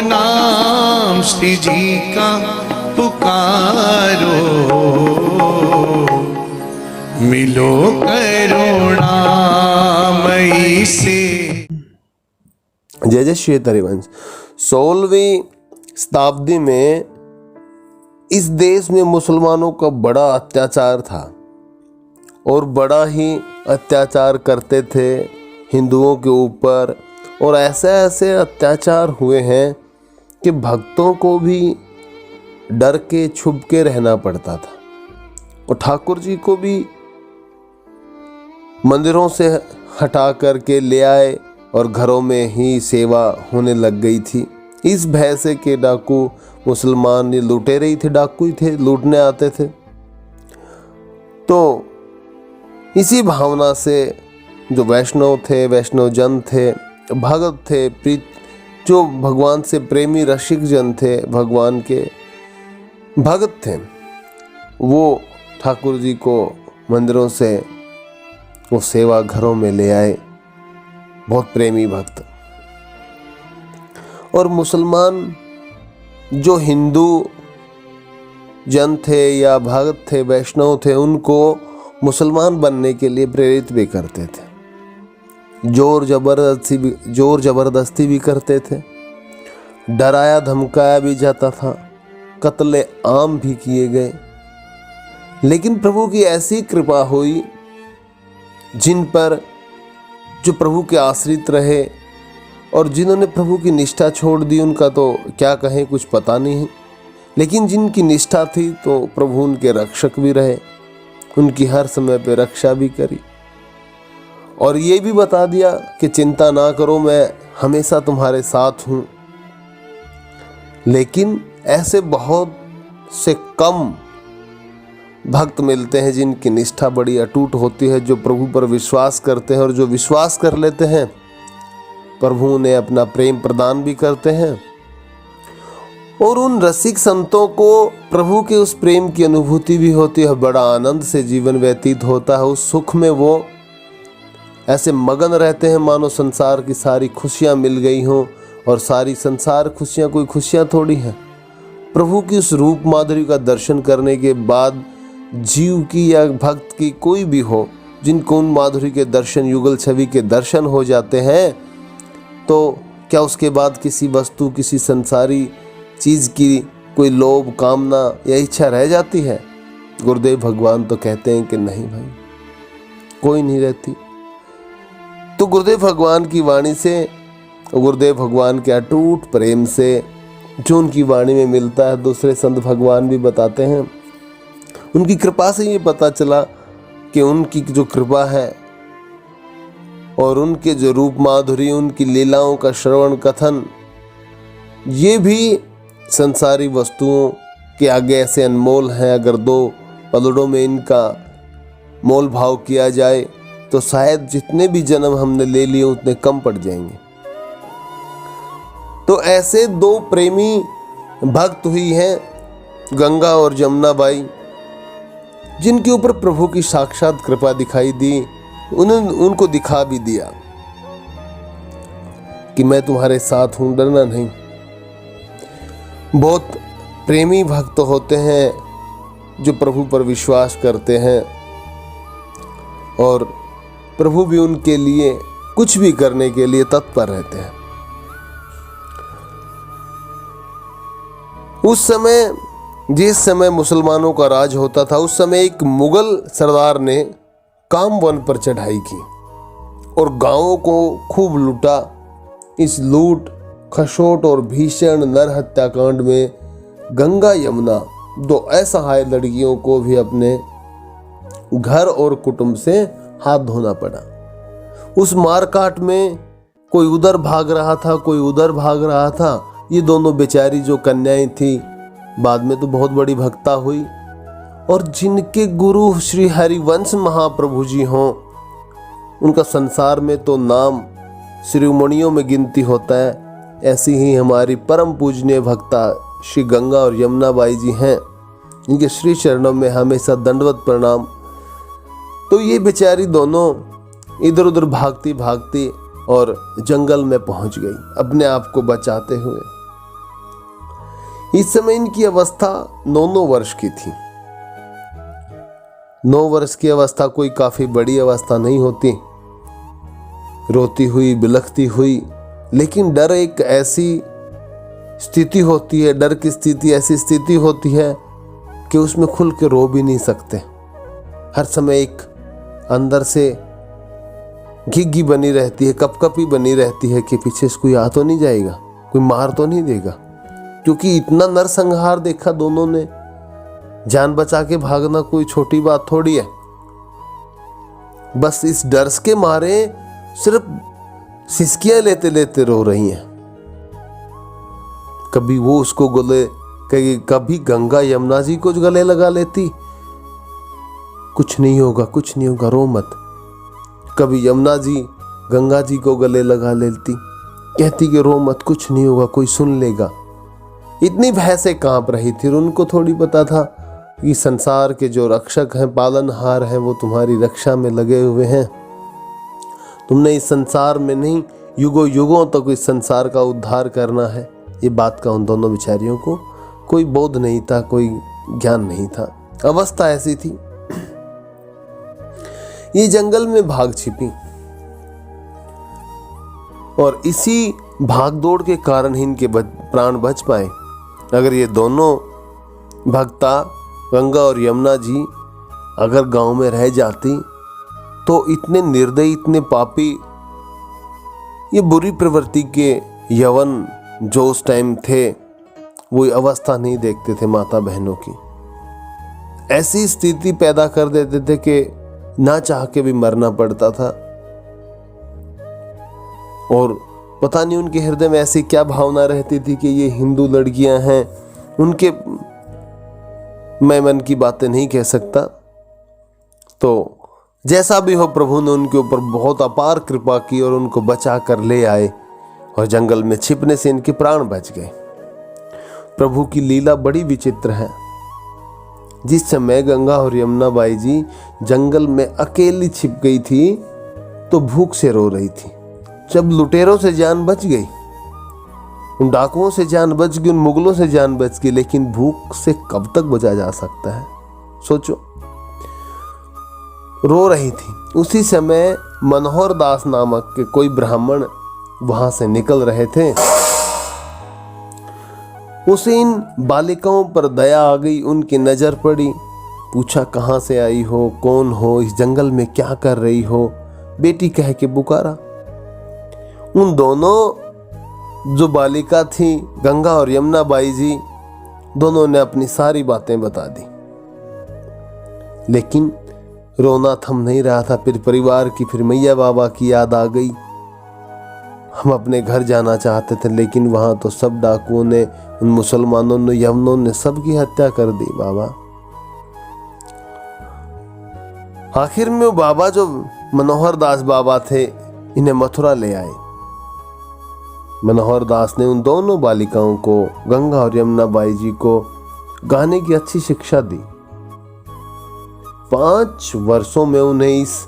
नाम श्री जी का पुकारो, मिलो करुणामयी से। जय जय श्री हरिवंश। 16वीं शताब्दी में इस देश में मुसलमानों का बड़ा अत्याचार था और बड़ा ही अत्याचार करते थे हिंदुओं के ऊपर, और ऐसे ऐसे अत्याचार हुए हैं कि भक्तों को भी डर के छुप के रहना पड़ता था। और ठाकुर जी को भी मंदिरों से हटा करके ले आए और घरों में ही सेवा होने लग गई थी। इस भय से कि डाकू मुसलमान ये लुटेरे ही थे, डाकू ही थे, लूटने आते थे। तो इसी भावना से जो वैष्णव थे, वैष्णव जन थे, भगत थे, प्रीत जो भगवान से प्रेमी रसिक जन थे, भगवान के भगत थे, वो ठाकुर जी को मंदिरों से वो सेवा घरों में ले आए, बहुत प्रेमी भक्त। और मुसलमान जो हिंदू जन थे या भगत थे, वैष्णव थे, उनको मुसलमान बनने के लिए प्रेरित भी करते थे, जोर जबरदस्ती भी करते थे, डराया धमकाया भी जाता था, कत्ले आम भी किए गए। लेकिन प्रभु की ऐसी कृपा हुई, जिन पर जो प्रभु के आश्रित रहे और जिन्होंने प्रभु की निष्ठा छोड़ दी, उनका तो क्या कहें, कुछ पता नहीं है। लेकिन जिनकी निष्ठा थी तो प्रभु उनके रक्षक भी रहे, उनकी हर समय पे रक्षा भी करी और ये भी बता दिया कि चिंता ना करो, मैं हमेशा तुम्हारे साथ हूँ। लेकिन ऐसे बहुत से कम भक्त मिलते हैं जिनकी निष्ठा बड़ी अटूट होती है, जो प्रभु पर विश्वास करते हैं, और जो विश्वास कर लेते हैं प्रभु उन्हें अपना प्रेम प्रदान भी करते हैं। और उन रसिक संतों को प्रभु के उस प्रेम की अनुभूति भी होती है, बड़ा आनंद से जीवन व्यतीत होता है। उस सुख में वो ऐसे मगन रहते हैं मानो संसार की सारी खुशियाँ मिल गई हों, और सारी संसार खुशियाँ कोई खुशियाँ थोड़ी हैं। प्रभु की उस रूप माधुरी का दर्शन करने के बाद जीव की या भक्त की कोई भी हो, जिनको उन माधुरी के दर्शन, युगल छवि के दर्शन हो जाते हैं, तो क्या उसके बाद किसी वस्तु, किसी संसारी चीज़ की कोई लोभ, कामना या इच्छा रह जाती है? गुरुदेव भगवान तो कहते हैं कि नहीं भाई, कोई नहीं रहती। तो गुरुदेव भगवान की वाणी से, गुरुदेव भगवान के अटूट प्रेम से जो उनकी वाणी में मिलता है, दूसरे संत भगवान भी बताते हैं, उनकी कृपा से ये पता चला कि उनकी जो कृपा है और उनके जो रूप माधुरी, उनकी लीलाओं का श्रवण कथन, ये भी संसारी वस्तुओं के आगे ऐसे अनमोल हैं। अगर दो पलड़ों में इनका मोल भाव किया जाए तो शायद जितने भी जन्म हमने ले लिए उतने कम पड़ जाएंगे। तो ऐसे दो प्रेमी भक्त हुई हैं गंगा और जमुना बाई, जिनके ऊपर प्रभु की साक्षात कृपा दिखाई दी। उनको दिखा भी दिया कि मैं तुम्हारे साथ हूं, डरना नहीं। बहुत प्रेमी भक्त होते हैं जो प्रभु पर विश्वास करते हैं, और प्रभु भी उनके लिए कुछ भी करने के लिए तत्पर रहते हैं। उस समय, जिस समय मुसलमानों का राज होता था, उस समय एक मुगल सरदार ने कामवन पर चढ़ाई की और गांवों को खूब लूटा। इस लूट, खसोट और भीषण नर हत्याकांड में गंगा यमुना, दो असहाय लड़कियों को भी अपने घर और कुटुंब से हाथ धोना पड़ा। उस मारकाट में कोई उधर भाग रहा था, कोई उधर भाग रहा था। ये दोनों बेचारी जो कन्याएं थी, बाद में तो बहुत बड़ी भक्ता हुई, और जिनके गुरु श्री हरिवंश महाप्रभु जी हों, उनका संसार में तो नाम शिरोमणियों में गिनती होता है। ऐसी ही हमारी परम पूजनीय भक्ता श्री गंगा और यमुना बाई जी हैं, इनके श्री चरणों में हमेशा दंडवत प्रणाम। तो ये बेचारी दोनों इधर उधर भागती भागती और जंगल में पहुंच गई, अपने आप को बचाते हुए। इस समय इनकी अवस्था 9 वर्ष की थी। 9 वर्ष की अवस्था कोई काफी बड़ी अवस्था नहीं होती। रोती हुई, बिलखती हुई, लेकिन डर एक ऐसी स्थिति होती है, डर की स्थिति ऐसी स्थिति होती है कि उसमें खुल के रो भी नहीं सकते। हर समय एक अंदर से घिघी बनी रहती है, कपकपी बनी रहती है कि पीछे से कोई आ तो नहीं जाएगा, कोई मार तो नहीं देगा, क्योंकि इतना नरसंहार देखा दोनों ने। जान बचा के भागना कोई छोटी बात थोड़ी है। बस इस डर के मारे सिर्फ सिसकियां लेते लेते रो रही हैं। कभी वो उसको गले, कभी गंगा यमुना जी को गले लगा लेती, कुछ नहीं होगा, कुछ नहीं होगा, रो मत। कभी यमुना जी गंगा जी को गले लगा लेती, कहती कि रो मत, कुछ नहीं होगा, कोई सुन लेगा। इतनी भय से कांप रही थी और उनको थोड़ी पता था कि संसार के जो रक्षक हैं, पालनहार हैं, वो तुम्हारी रक्षा में लगे हुए हैं। तुमने इस संसार में नहीं, युगों युगों तक इस संसार का उद्धार करना है। ये बात का उन दोनों बेचारियों को कोई बोध नहीं था, कोई ज्ञान नहीं था। अवस्था ऐसी थी। ये जंगल में भाग छिपी और इसी भागदौड़ के कारण ही इनके प्राण बच पाए। अगर ये दोनों भक्ता गंगा और यमुना जी अगर गांव में रह जाती तो इतने निर्दयी, इतने पापी, ये बुरी प्रवृत्ति के यवन जो उस टाइम थे, वो अवस्था नहीं देखते थे माता बहनों की। ऐसी स्थिति पैदा कर देते थे कि ना चाह के भी मरना पड़ता था। और पता नहीं उनके हृदय में ऐसी क्या भावना रहती थी कि ये हिंदू लड़कियां हैं। उनके, मैं मन की बातें नहीं कह सकता। तो जैसा भी हो, प्रभु ने उनके ऊपर बहुत अपार कृपा की और उनको बचा कर ले आए और जंगल में छिपने से इनके प्राण बच गए। प्रभु की लीला बड़ी विचित्र है। जिस समय गंगा और यमुना बाई जी जंगल में अकेली छिप गई थी तो भूख से रो रही थी। जब लुटेरों से जान बच गई, उन डाकुओं से जान बच गई, उन मुगलों से जान बच गई, लेकिन भूख से कब तक बचा जा सकता है? सोचो। रो रही थी। उसी समय मनोहर दास नामक के कोई ब्राह्मण वहां से निकल रहे थे। उसे इन बालिकाओं पर दया आ गई, उनकी नजर पड़ी। पूछा, कहाँ से आई हो, कौन हो, इस जंगल में क्या कर रही हो? बेटी कह के पुकारा। उन दोनों जो बालिका थी, गंगा और यमुना बाई जी, दोनों ने अपनी सारी बातें बता दी। लेकिन रोना थम नहीं रहा था। फिर परिवार की, फिर मैया बाबा की याद आ गई। हम अपने घर जाना चाहते थे, लेकिन वहां तो सब डाकुओं ने, उन मुसलमानों ने, यमनों ने सबकी हत्या कर दी बाबा। आखिर में वो बाबा जो मनोहर दास बाबा थे, इन्हें मथुरा ले आए। मनोहर दास ने उन दोनों बालिकाओं को, गंगा और यमुना बाई जी को, गाने की अच्छी शिक्षा दी। 5 वर्षों में उन्हें इस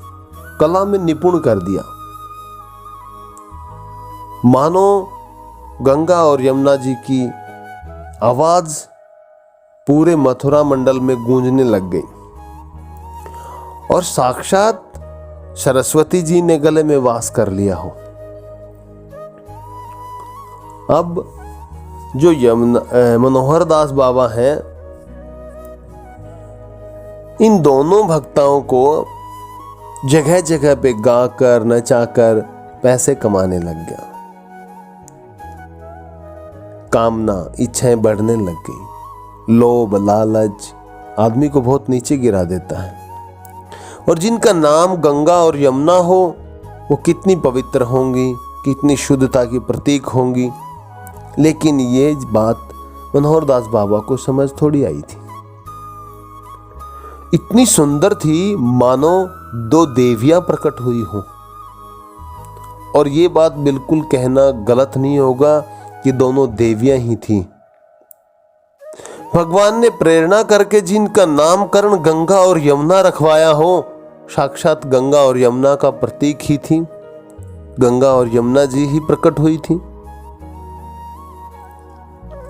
कला में निपुण कर दिया। मानो गंगा और यमुना जी की आवाज पूरे मथुरा मंडल में गूंजने लग गई और साक्षात सरस्वती जी ने गले में वास कर लिया हो। अब जो मनोहर दास बाबा हैं, इन दोनों भक्ताओं को जगह जगह पे गाकर, नचाकर पैसे कमाने लग गया। कामना, इच्छाएं बढ़ने लग गई। लोभ, लालच आदमी को बहुत नीचे गिरा देता है। और जिनका नाम गंगा और यमुना हो, वो कितनी पवित्र होंगी, कितनी शुद्धता की प्रतीक होंगी। लेकिन ये बात मनोहर दास बाबा को समझ थोड़ी आई थी। इतनी सुंदर थी, मानो 2 देवियां प्रकट हुई हों। और ये बात बिल्कुल कहना गलत नहीं होगा कि दोनों देवियां ही थी। भगवान ने प्रेरणा करके जिनका नामकरण गंगा और यमुना रखवाया हो, साक्षात गंगा और यमुना का प्रतीक ही थी। गंगा और यमुना जी ही प्रकट हुई थी।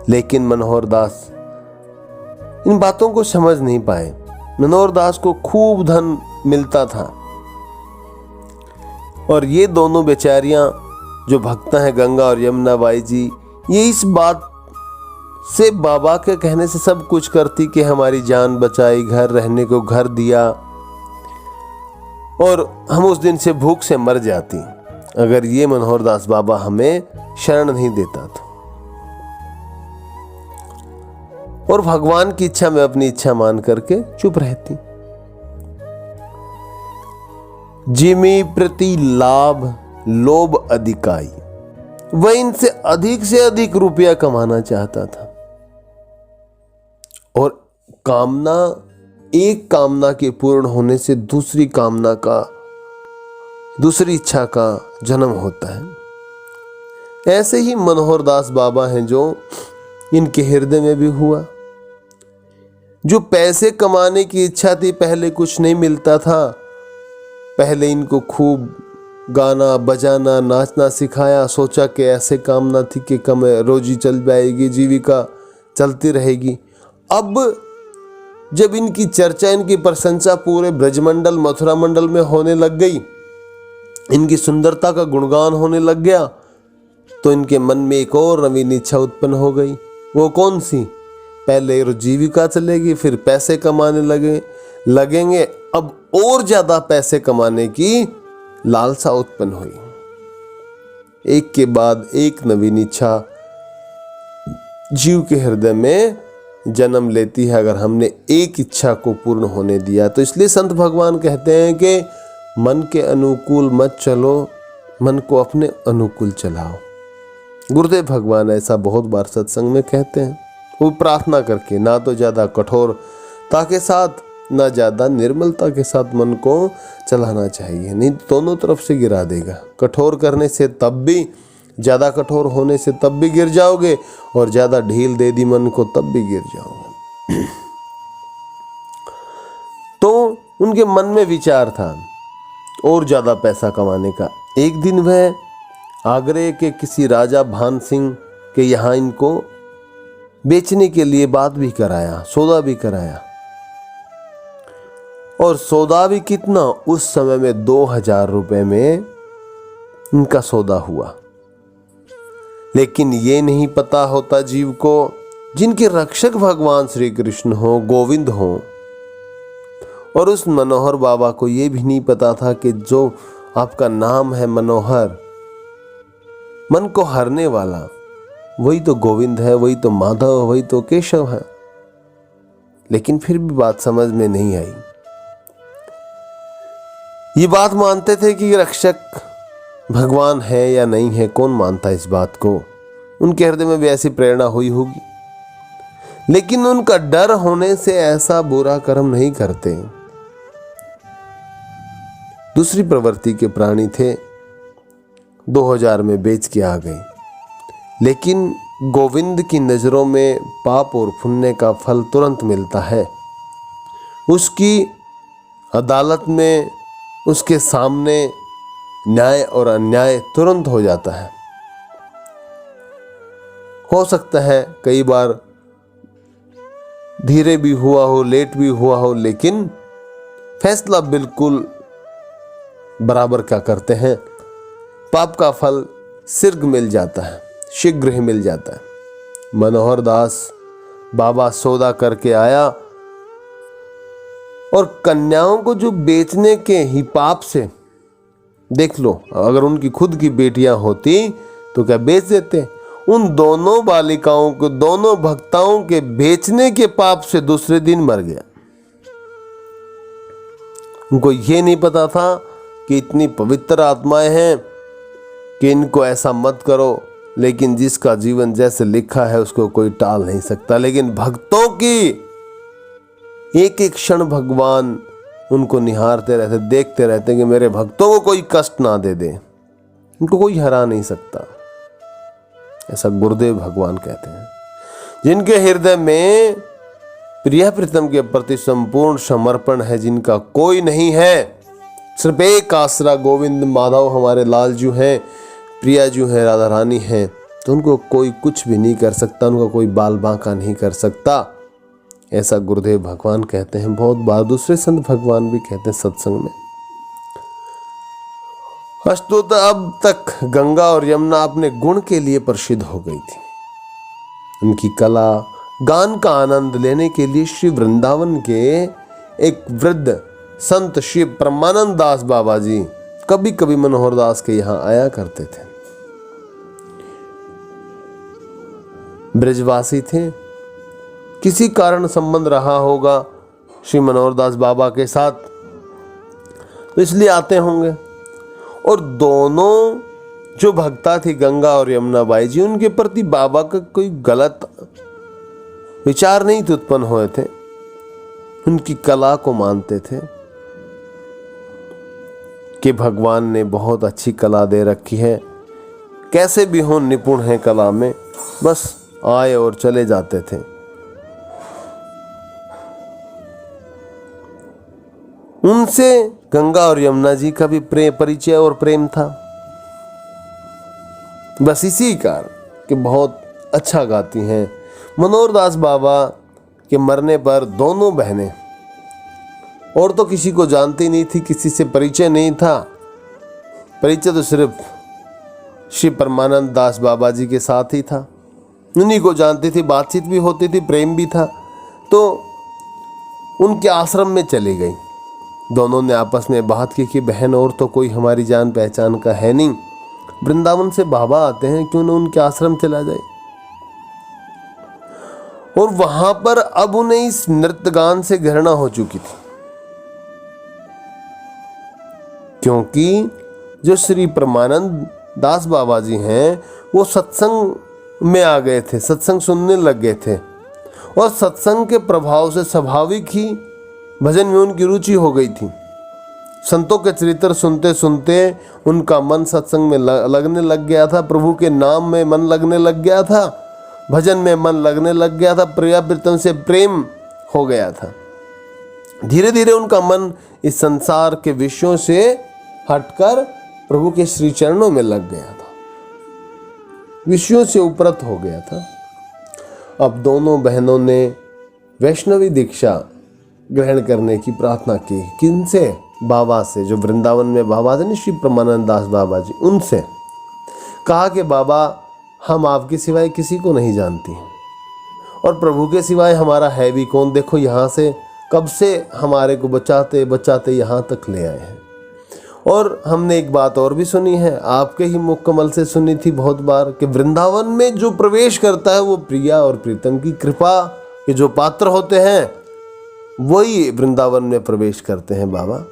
लेकिन मनोहर दास इन बातों को समझ नहीं पाए। मनोहर दास को खूब धन मिलता था और ये दोनों बेचारियां जो भक्त हैं, गंगा और यमुना बाई जी, ये इस बात से बाबा के कहने से सब कुछ करती कि हमारी जान बचाई, घर रहने को घर दिया, और हम उस दिन से भूख से मर जाती अगर ये मनोहर दास बाबा हमें शरण नहीं देता था। और भगवान की इच्छा में अपनी इच्छा मान करके चुप रहती। जिमी प्रति लाभ लोभ अधिकाई, वह इनसे से अधिक रुपया कमाना चाहता था और कामना, एक कामना के पूर्ण होने से दूसरी इच्छा का जन्म होता है। ऐसे ही मनोहर दास बाबा हैं जो इनके हृदय में भी हुआ। जो पैसे कमाने की इच्छा थी, पहले कुछ नहीं मिलता था, पहले इनको खूब गाना बजाना नाचना सिखाया, सोचा कि ऐसे कामना थी कि कम रोजी चल जाएगी, जीविका चलती रहेगी। अब जब इनकी चर्चा, इनकी प्रशंसा पूरे ब्रजमंडल मथुरा मंडल में होने लग गई, इनकी सुंदरता का गुणगान होने लग गया, तो इनके मन में एक और नवीन इच्छा उत्पन्न हो गई। वो कौन सी? पहले जीविका चलेगी, फिर पैसे कमाने लगेंगे। अब और ज्यादा पैसे कमाने की लालसा उत्पन्न हुई। एक के बाद एक नवीन इच्छा जीव के हृदय में जन्म लेती है अगर हमने एक इच्छा को पूर्ण होने दिया तो। इसलिए संत भगवान कहते हैं कि मन के अनुकूल मत चलो, मन को अपने अनुकूल चलाओ। गुरुदेव भगवान ऐसा बहुत बार सत्संग में कहते हैं, वो प्रार्थना करके, ना तो ज़्यादा कठोरता के साथ ना ज़्यादा निर्मलता के साथ मन को चलाना चाहिए, नहीं दोनों तरफ से गिरा देगा। कठोर करने से तब भी, ज़्यादा कठोर होने से तब भी गिर जाओगे, और ज़्यादा ढील दे दी मन को तब भी गिर जाओगे। तो उनके मन में विचार था और ज़्यादा पैसा कमाने का। एक दिन वह आगरे के किसी राजा भान सिंह के यहाँ इनको बेचने के लिए बात भी कराया, सौदा भी कराया। और सौदा भी कितना? उस समय में 2000 रुपए में इनका सौदा हुआ। लेकिन ये नहीं पता होता जीव को, जिनके रक्षक भगवान श्री कृष्ण हो, गोविंद हो, और उस मनोहर बाबा को ये भी नहीं पता था कि जो आपका नाम है मनोहर, मन को हरने वाला, वही तो गोविंद है, वही तो माधव, वही तो केशव है। लेकिन फिर भी बात समझ में नहीं आई। ये बात मानते थे कि रक्षक भगवान है या नहीं है, कौन मानता इस बात को। उनके हृदय में भी ऐसी प्रेरणा हुई होगी, लेकिन उनका डर होने से ऐसा बुरा कर्म नहीं करते। दूसरी प्रवृत्ति के प्राणी थे, 2000 में बेच के आ गए। लेकिन गोविंद की नजरों में पाप और पुण्य का फल तुरंत मिलता है। उसकी अदालत में, उसके सामने न्याय और अन्याय तुरंत हो जाता है। हो सकता है कई बार धीरे भी हुआ हो, लेट भी हुआ हो, लेकिन फैसला बिल्कुल बराबर क्या करते हैं, पाप का फल शीघ्र मिल जाता है, शीघ्र ही मिल जाता है। मनोहर दास बाबा सौदा करके आया और कन्याओं को जो बेचने के ही पाप से, देख लो, अगर उनकी खुद की बेटियां होती तो क्या बेच देते। उन दोनों बालिकाओं को, दोनों भक्ताओं के बेचने के पाप से दूसरे दिन मर गया। उनको ये नहीं पता था कि इतनी पवित्र आत्माएं हैं कि इनको ऐसा मत करो, लेकिन जिसका जीवन जैसे लिखा है उसको कोई टाल नहीं सकता। लेकिन भक्तों की एक एक क्षण भगवान उनको निहारते रहते, देखते रहते कि मेरे भक्तों को कोई कष्ट ना दे दे, उनको कोई हरा नहीं सकता। ऐसा गुरुदेव भगवान कहते हैं। जिनके हृदय में प्रिय प्रीतम के प्रति संपूर्ण समर्पण है, जिनका कोई नहीं है, सिर्फ एक आसरा गोविंद माधव हमारे लाल जू हैं, प्रिया जू हैं, राधा रानी हैं, तो उनको कोई कुछ भी नहीं कर सकता, उनका कोई बाल बांका नहीं कर सकता, ऐसा गुरुदेव भगवान कहते हैं। बहुत बार दूसरे संत भगवान भी कहते हैं सत्संग में। अष्टोत्तर अब तक गंगा और यमुना अपने गुण के लिए प्रसिद्ध हो गई थी। उनकी कला गान का आनंद लेने के लिए श्री वृंदावन के एक वृद्ध संत श्री परमानंद दास बाबा जी कभी कभी मनोहर दास के यहाँ आया करते थे। ब्रजवासी थे, किसी कारण संबंध रहा होगा श्री मनोहर दास बाबा के साथ, तो इसलिए आते होंगे। और दोनों जो भक्ता थी गंगा और यमुना बाई जी, उनके प्रति बाबा का कोई गलत विचार नहीं थे उत्पन्न हुए थे, उनकी कला को मानते थे कि भगवान ने बहुत अच्छी कला दे रखी है, कैसे भी हो निपुण है कला में, बस आए और चले जाते थे। उनसे गंगा और यमुना जी का भी परिचय और प्रेम था, बस इसी कारण कि बहुत अच्छा गाती हैं। मनोहर दास बाबा के मरने पर दोनों बहनें, और तो किसी को जानती नहीं थी, किसी से परिचय नहीं था, परिचय तो सिर्फ श्री परमानंद दास बाबा जी के साथ ही था, उन्हीं को जानती थी, बातचीत भी होती थी, प्रेम भी था। तो उनके आश्रम में चली गई। दोनों ने आपस में बात की कि बहन और तो कोई हमारी जान पहचान का है नहीं, वृंदावन से बाबा आते हैं, क्यों न उनके आश्रम चला जाए। और वहां पर अब उन्हें इस नृत्य गान से घृणा हो चुकी थी, क्योंकि जो श्री परमानंद दास बाबा जी हैं वो सत्संग में आ गए थे, सत्संग सुनने लग गए थे, और सत्संग के प्रभाव से स्वाभाविक ही भजन में उनकी रुचि हो गई थी। संतों के चरित्र सुनते सुनते उनका मन सत्संग में लगने लग गया था, प्रभु के नाम में मन लगने लग गया था, भजन में मन लगने लग गया था, प्रिया प्रीतम से प्रेम हो गया था। धीरे धीरे उनका मन इस संसार के विषयों से हटकर प्रभु के श्री चरणों में लग गया था, विषयों से उपरत हो गया था। अब दोनों बहनों ने वैष्णवी दीक्षा ग्रहण करने की प्रार्थना की। किनसे? बाबा से, जो वृंदावन में बाबा थे, श्री परमानंद दास बाबा जी, उनसे कहा कि बाबा हम आपके सिवाय किसी को नहीं जानती हैं, और प्रभु के सिवाय हमारा है भी कौन। देखो यहाँ से कब से हमारे को बचाते बचाते यहाँ तक ले आए हैं। और हमने एक बात और भी सुनी है, आपके ही मुख कमल से सुनी थी बहुत बार, कि वृंदावन में जो प्रवेश करता है वो प्रिया और प्रीतम की कृपा के जो पात्र होते हैं वही वृंदावन में प्रवेश करते हैं बाबा।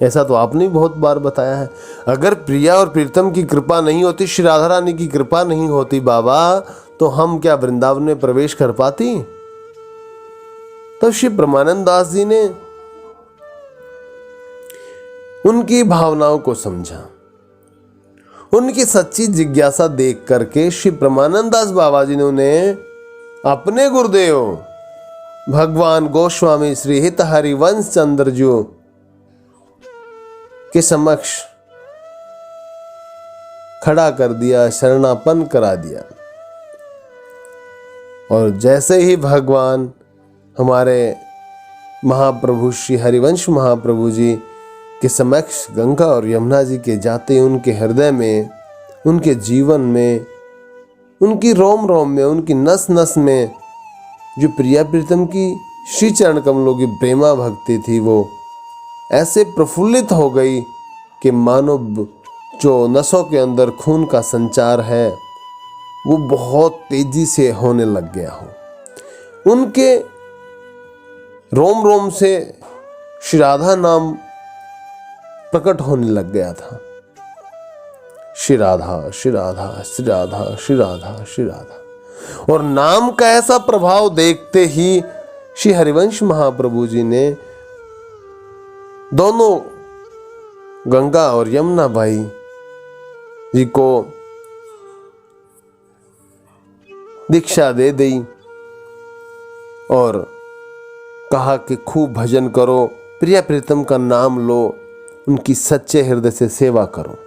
ऐसा तो आपने भी बहुत बार बताया है। अगर प्रिया और प्रीतम की कृपा नहीं होती, श्री राधा रानी की कृपा नहीं होती बाबा, तो हम क्या वृंदावन में प्रवेश कर पाती? तो श्री परमानंद दास जी ने उनकी भावनाओं को समझा, उनकी सच्ची जिज्ञासा देख करके श्री परमानंद दास बाबा जी ने उन्हें अपने गुरुदेव भगवान गोस्वामी श्री हित हरिवंश चंद्र जी के समक्ष खड़ा कर दिया, शरणापन करा दिया। और जैसे ही भगवान हमारे महाप्रभु श्री हरिवंश महाप्रभु जी के समक्ष गंगा और यमुना जी के जाते, उनके हृदय में, उनके जीवन में, उनकी रोम रोम में, उनकी नस नस में जो प्रिया प्रीतम की श्री चरण कमलों की प्रेमा भक्ति थी, वो ऐसे प्रफुल्लित हो गई कि मानो जो नसों के अंदर खून का संचार है वो बहुत तेजी से होने लग गया हो। उनके रोम रोम से श्री राधा नाम प्रकट होने लग गया था। श्री राधा श्री राधा श्री राधा श्री राधा श्री राधा। और नाम का ऐसा प्रभाव देखते ही श्री हरिवंश महाप्रभु जी ने दोनों गंगा और यमुना बाई जी को दीक्षा दे दी और कहा कि खूब भजन करो, प्रिया प्रीतम का नाम लो, उनकी सच्चे हृदय से सेवा करो।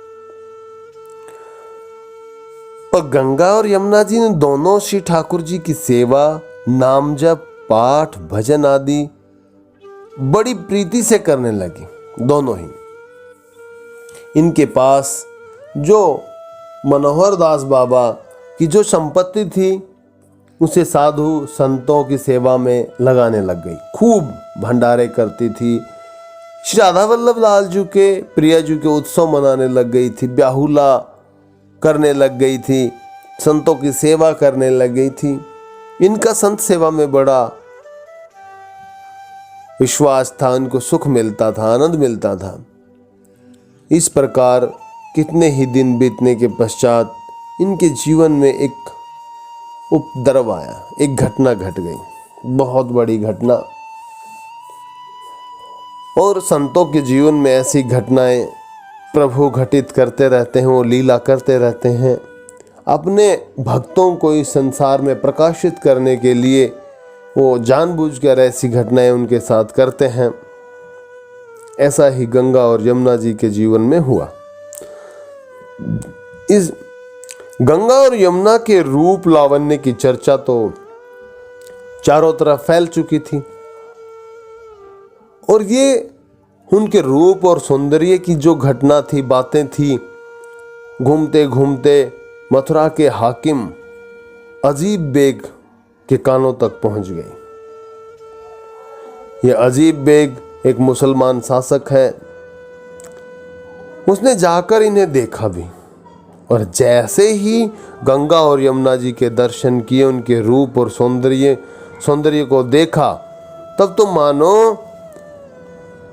और गंगा और यमुना जी ने दोनों श्री ठाकुर जी की सेवा, नाम जप, पाठ, भजन आदि बड़ी प्रीति से करने लगी। दोनों ही। इनके पास जो मनोहर दास बाबा की जो संपत्ति थी उसे साधु संतों की सेवा में लगाने लग गई। खूब भंडारे करती थी। श्री राधा वल्लभ लाल जी के, प्रिया जी के उत्सव मनाने लग गई थी। ब्याहुला करने लग गई थी। संतों की सेवा करने लग गई थी। इनका संत सेवा में बड़ा विश्वास था। उनको सुख मिलता था, आनंद मिलता था। इस प्रकार कितने ही दिन बीतने के पश्चात इनके जीवन में एक उपद्रव आया। एक घटना घट गई, बहुत बड़ी घटना। और संतों के जीवन में ऐसी घटनाएं प्रभु घटित करते रहते हैं, वो लीला करते रहते हैं। अपने भक्तों को इस संसार में प्रकाशित करने के लिए वो जानबूझकर ऐसी घटनाएं उनके साथ करते हैं। ऐसा ही गंगा और यमुना जी के जीवन में हुआ। इस गंगा और यमुना के रूप लावण्य की चर्चा तो चारों तरफ फैल चुकी थी। और ये उनके रूप और सौंदर्य की जो घटना थी, बातें थी, घूमते घूमते मथुरा के हाकिम अजीब बेग के कानों तक पहुंच गई। ये अजीब बेग एक मुसलमान शासक है। उसने जाकर इन्हें देखा भी, और जैसे ही गंगा और यमुना जी के दर्शन किए, उनके रूप और सौंदर्य को देखा, तब तो मानो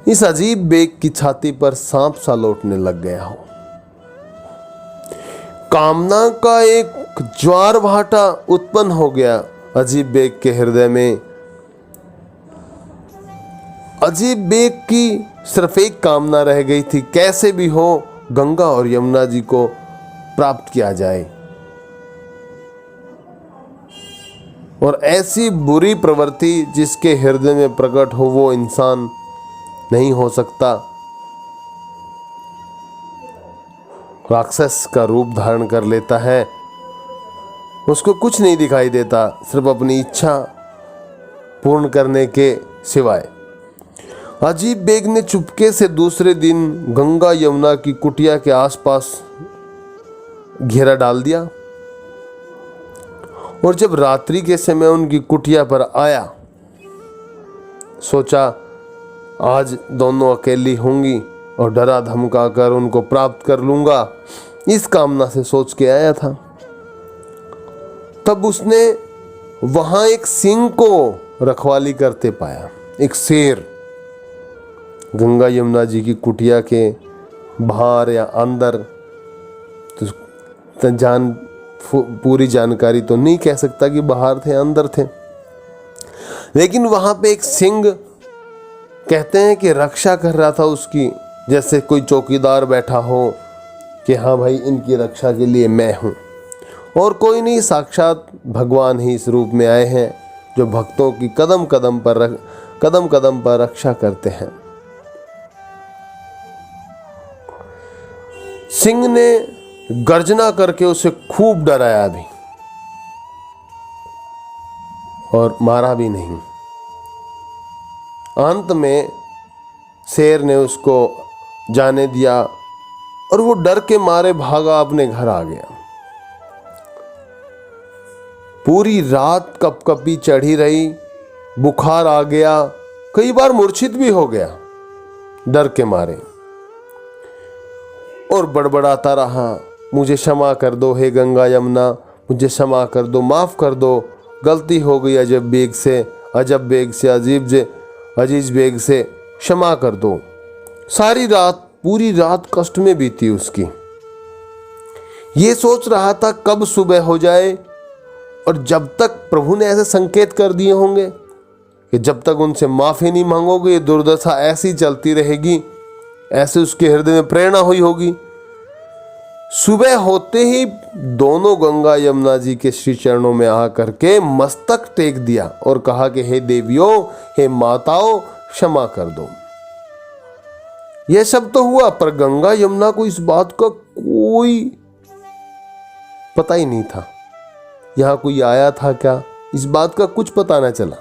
इस अजीब बेग की छाती पर सांप सा लौटने लग गया हो। कामना का एक ज्वार भाटा उत्पन्न हो गया अजीब बेग के हृदय में। अजीब बेग की सिर्फ एक कामना रह गई थी, कैसे भी हो गंगा और यमुना जी को प्राप्त किया जाए। और ऐसी बुरी प्रवृत्ति जिसके हृदय में प्रकट हो, वो इंसान नहीं हो सकता। राक्षस का रूप धारण कर लेता है। उसको कुछ नहीं दिखाई देता, सिर्फ अपनी इच्छा पूर्ण करने के सिवाय। अजीब बेग ने चुपके से दूसरे दिन गंगा यमुना की कुटिया के आसपास घेरा डाल दिया। और जब रात्रि के समय उनकी कुटिया पर आया, सोचा आज दोनों अकेली होंगी और डरा धमका कर उनको प्राप्त कर लूंगा, इस कामना से सोच के आया था। तब उसने वहां एक सिंह को रखवाली करते पाया, एक शेर। गंगा यमुना जी की कुटिया के बाहर या अंदर, तो पूरी जानकारी तो नहीं कह सकता कि बाहर थे अंदर थे, लेकिन वहां पे एक सिंह कहते हैं कि रक्षा कर रहा था उसकी, जैसे कोई चौकीदार बैठा हो कि हाँ भाई इनकी रक्षा के लिए मैं हूँ। और कोई नहीं, साक्षात भगवान ही इस रूप में आए हैं जो भक्तों की कदम कदम पर रक्षा करते हैं। सिंह ने गर्जना करके उसे खूब डराया भी और मारा भी नहीं। अंत में शेर ने उसको जाने दिया और वो डर के मारे भागा, अपने घर आ गया। पूरी रात कपकपी चढ़ी रही, बुखार आ गया, कई बार मूर्छित भी हो गया डर के मारे, और बड़बड़ाता रहा, मुझे क्षमा कर दो हे गंगा यमुना, मुझे क्षमा कर दो, माफ़ कर दो, गलती हो गई अजब बेग से, अजीज बेग से, क्षमा कर दो। सारी रात, पूरी रात कष्ट में बीती उसकी। ये सोच रहा था कब सुबह हो जाए, और जब तक प्रभु ने ऐसे संकेत कर दिए होंगे कि जब तक उनसे माफ़ी नहीं मांगोगे ये दुर्दशा ऐसी चलती रहेगी, ऐसे उसके हृदय में प्रेरणा हुई होगी। सुबह होते ही दोनों गंगा यमुना जी के श्री चरणों में आ करके मस्तक टेक दिया और कहा कि हे देवियों, हे माताओं, क्षमा कर दो। यह सब तो हुआ, पर गंगा यमुना को इस बात का कोई पता ही नहीं था। यहाँ कोई आया था क्या, इस बात का कुछ पता न चला।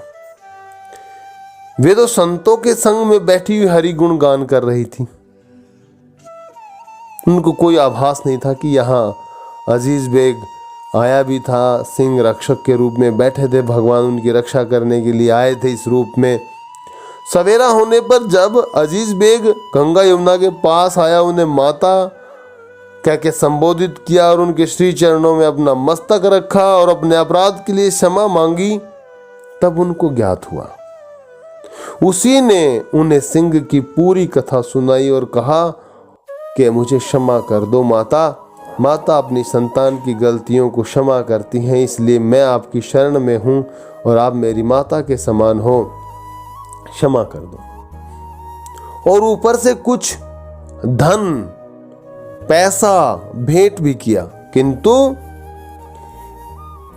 वे तो संतों के संग में बैठी हुई हरि गुण गान कर रही थी। उनको कोई आभास नहीं था कि यहाँ अजीज बेग आया भी था, सिंह रक्षक के रूप में बैठे थे, भगवान उनकी रक्षा करने के लिए आए थे इस रूप में। सवेरा होने पर जब अजीज बेग गंगा यमुना के पास आया, उन्हें माता कह के संबोधित किया और उनके श्री चरणों में अपना मस्तक रखा और अपने अपराध के लिए क्षमा मांगी, तब उनको ज्ञात हुआ। उसी ने उन्हें सिंह की पूरी कथा सुनाई और कहा कि मुझे क्षमा कर दो माता। माता अपनी संतान की गलतियों को क्षमा करती हैं, इसलिए मैं आपकी शरण में हूं और आप मेरी माता के समान हो, क्षमा कर दो। और ऊपर से कुछ धन पैसा भेंट भी किया, किंतु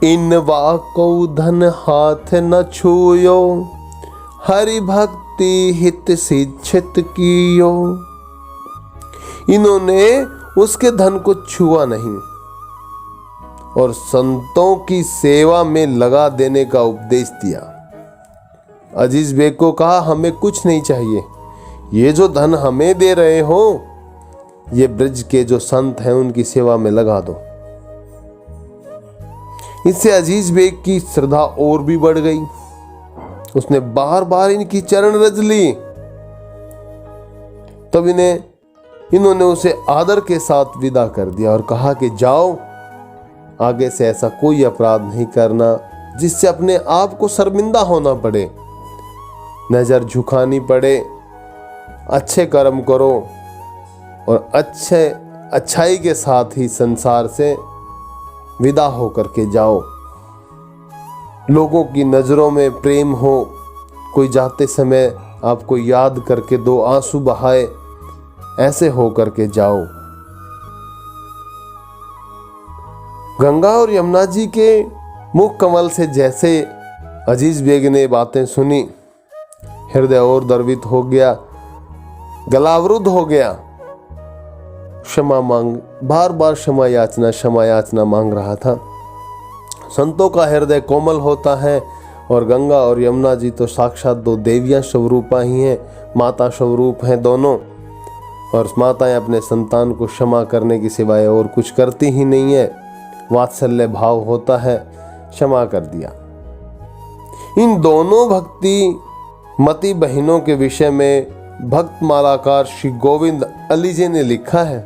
इनवा को धन हाथ न छूयो, हरि भक्ति हित शिक्षित कियो। इन्होंने उसके धन को छुआ नहीं और संतों की सेवा में लगा देने का उपदेश दिया। अजीज बेग को कहा, हमें कुछ नहीं चाहिए, ये जो धन हमें दे रहे हो, ये ब्रज के जो संत हैं उनकी सेवा में लगा दो। इससे अजीज बेग की श्रद्धा और भी बढ़ गई। उसने बार बार इनकी चरण रज ली। तब इन्होंने उसे आदर के साथ विदा कर दिया और कहा कि जाओ, आगे से ऐसा कोई अपराध नहीं करना जिससे अपने आप को शर्मिंदा होना पड़े, नजर झुकानी पड़े। अच्छे कर्म करो और अच्छाई के साथ ही संसार से विदा होकर के जाओ। लोगों की नजरों में प्रेम हो, कोई जाते समय आपको याद करके दो आंसू बहाए, ऐसे हो करके जाओ। गंगा और यमुना जी के मुख कमल से जैसे अजीज बेग ने बातें सुनी, हृदय और द्रवित हो गया, गलावरुद्ध हो गया। क्षमा मांग, बार बार क्षमा याचना मांग रहा था। संतों का हृदय कोमल होता है और गंगा और यमुना जी तो साक्षात दो देवियां स्वरूपा ही हैं, माता स्वरूप हैं दोनों। और माताएं अपने संतान को क्षमा करने की सिवाय और कुछ करती ही नहीं है। वात्सल्य भाव होता है, क्षमा कर दिया। इन दोनों भक्ति मती बहनों के विषय में भक्त मालाकार श्री गोविंद अली जी ने लिखा है,